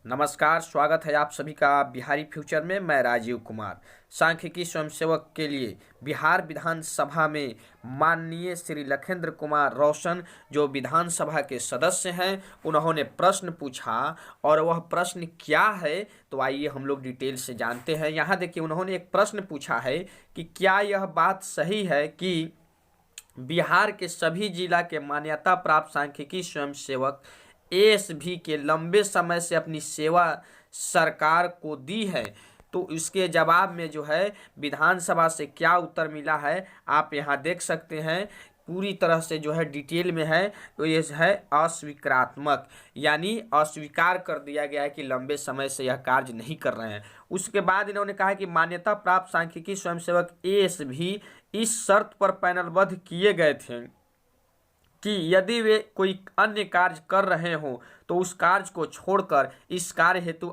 नमस्कार, स्वागत है आप सभी का बिहारी फ्यूचर में। मैं राजीव कुमार। सांख्यिकी स्वयंसेवक के लिए बिहार विधानसभा में माननीय श्री लखेंद्र कुमार रोशन जो विधानसभा के सदस्य हैं, उन्होंने प्रश्न पूछा और वह प्रश्न क्या है तो आइए हम लोग डिटेल से जानते हैं। यहाँ देखिए, उन्होंने एक प्रश्न पूछा है कि क्या यह बात सही है कि बिहार के सभी जिला के मान्यता प्राप्त सांख्यिकी स्वयंसेवक एएसवी के लंबे समय से अपनी सेवा सरकार को दी है। तो इसके जवाब में जो है विधानसभा से क्या उत्तर मिला है आप यहाँ देख सकते हैं। पूरी तरह से जो है डिटेल में है। तो ये है अस्वीकारात्मक, यानी अस्वीकार कर दिया गया है कि लंबे समय से यह कार्य नहीं कर रहे हैं। उसके बाद इन्होंने कहा कि मान्यता प्राप्त सांख्यिकी स्वयंसेवक एएसवी इस शर्त पर पैनलबद्ध किए गए थे कि यदि वे कोई अन्य कार्य कर रहे हों तो उस कार्य को छोड़कर इस कार्य हेतु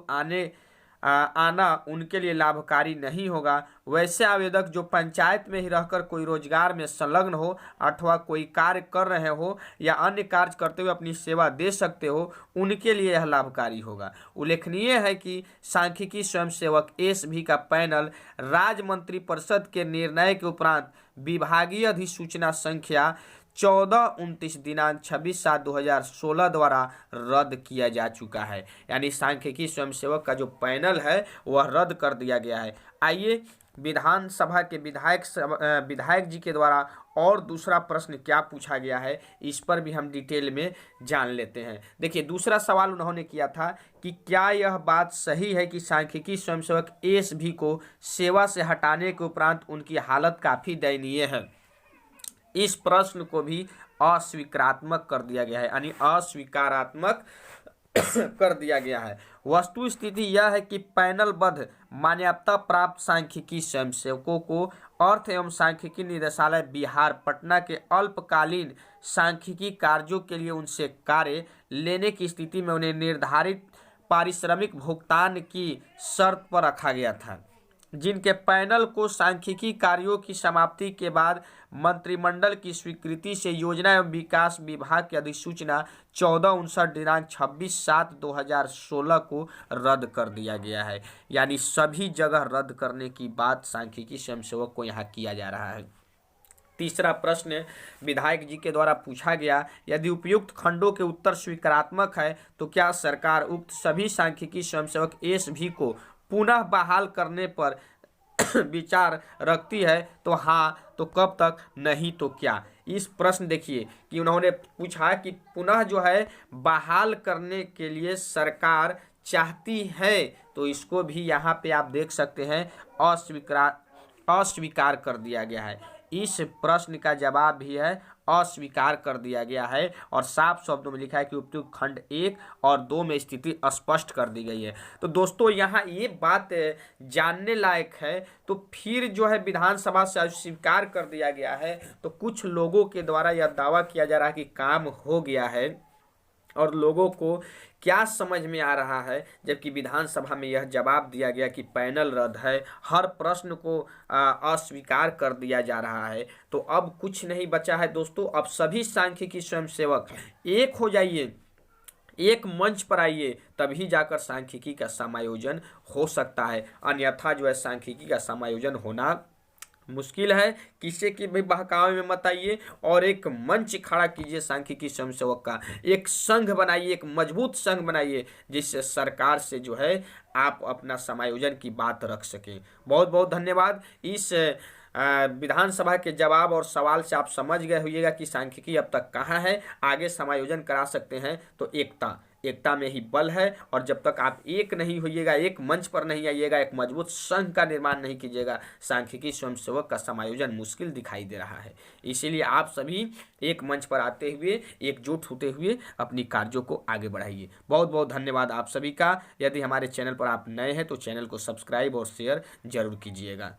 आना उनके लिए लाभकारी नहीं होगा। वैसे आवेदक जो पंचायत में ही रहकर कोई रोजगार में संलग्न हो अथवा कोई कार्य कर रहे हो या अन्य कार्य करते हुए अपनी सेवा दे सकते हो, उनके लिए यह लाभकारी होगा। उल्लेखनीय है कि सांख्यिकी स्वयंसेवक एएसवी का पैनल राज्य मंत्रिपरिषद के निर्णय के उपरांत विभागीय अधिसूचना संख्या 1429 दिनांक 26/7/2016 द्वारा रद्द किया जा चुका है। यानी सांख्यिकी स्वयंसेवक का जो पैनल है वह रद्द कर दिया गया है। आइए विधानसभा के विधायक जी के द्वारा और दूसरा प्रश्न क्या पूछा गया है इस पर भी हम डिटेल में जान लेते हैं। देखिए, दूसरा सवाल उन्होंने किया था कि क्या यह बात सही है कि सांख्यिकी स्वयंसेवक एएसवी को सेवा से हटाने के उपरांत उनकी हालत काफ़ी दयनीय है। इस प्रश्न को भी अस्वीकारात्मक कर दिया गया है, यानी अस्वीकारात्मक कर दिया गया है। वस्तु स्थिति यह है कि पैनलबद्ध मान्यता प्राप्त सांख्यिकी स्वयंसेवकों को अर्थ एवं सांख्यिकी निदेशालय बिहार पटना के अल्पकालीन सांख्यिकी कार्यों के लिए उनसे कार्य लेने की स्थिति में उन्हें निर्धारित पारिश्रमिक भुगतान की शर्त पर रखा गया था, जिनके पैनल को सांख्यिकी कार्यों की समाप्ति के बाद मंत्रिमंडल की स्वीकृति से योजना एवं विकास विभाग की अधिसूचना 1459 दिनांक 26/7/2016 को रद्द कर दिया गया है। यानी सभी जगह रद्द करने की बात सांख्यिकी स्वयंसेवक को यहाँ किया जा रहा है। तीसरा प्रश्न विधायक जी के द्वारा पूछा गया, यदि उपयुक्त खंडों के उत्तर स्वीकारात्मक है तो क्या सरकार उक्त सभी सांख्यिकी स्वयंसेवक एएसवी को पुनः बहाल करने पर विचार रखती है? तो हाँ, तो कब तक, नहीं तो क्या। इस प्रश्न देखिए कि उन्होंने पूछा कि पुनः जो है बहाल करने के लिए सरकार चाहती है, तो इसको भी यहाँ पे आप देख सकते हैं अस्वीकार कर दिया गया है। इस प्रश्न का जवाब भी है अस्वीकार कर दिया गया है और साफ शब्दों में लिखा है कि उपयुक्त खंड 1 और 2 में स्थिति स्पष्ट कर दी गई है। तो दोस्तों, यहाँ ये बात जानने लायक है। तो फिर जो है विधानसभा से अस्वीकार कर दिया गया है, तो कुछ लोगों के द्वारा यह दावा किया जा रहा है कि काम हो गया है और लोगों को क्या समझ में आ रहा है, जबकि विधानसभा में यह जवाब दिया गया कि पैनल रद्द है, हर प्रश्न को अस्वीकार कर दिया जा रहा है। तो अब कुछ नहीं बचा है दोस्तों। अब सभी सांख्यिकी स्वयंसेवक एक हो जाइए, एक मंच पर आइए, तभी जाकर सांख्यिकी का समायोजन हो सकता है। अन्यथा जो है सांख्यिकी का समायोजन होना मुश्किल है। किसी की भी बहकावे में मत आइए और एक मंच खड़ा कीजिए सांख्यिकी स्वयंसेवक का, एक संघ बनाइए, एक मजबूत संघ बनाइए, जिससे सरकार से जो है आप अपना समायोजन की बात रख सकें। बहुत बहुत धन्यवाद। इस विधानसभा के जवाब और सवाल से आप समझ गए होइएगा कि सांख्यिकी अब तक कहाँ है, आगे समायोजन करा सकते हैं। तो एकता में ही बल है, और जब तक आप एक नहीं होइएगा, एक मंच पर नहीं आइएगा, एक मजबूत संघ का निर्माण नहीं कीजिएगा, सांख्यिकी स्वयंसेवक का समायोजन मुश्किल दिखाई दे रहा है। इसीलिए आप सभी एक मंच पर आते हुए, एकजुट होते हुए अपनी कार्यों को आगे बढ़ाइए। बहुत बहुत धन्यवाद आप सभी का। यदि हमारे चैनल पर आप नए हैं तो चैनल को सब्सक्राइब और शेयर जरूर कीजिएगा।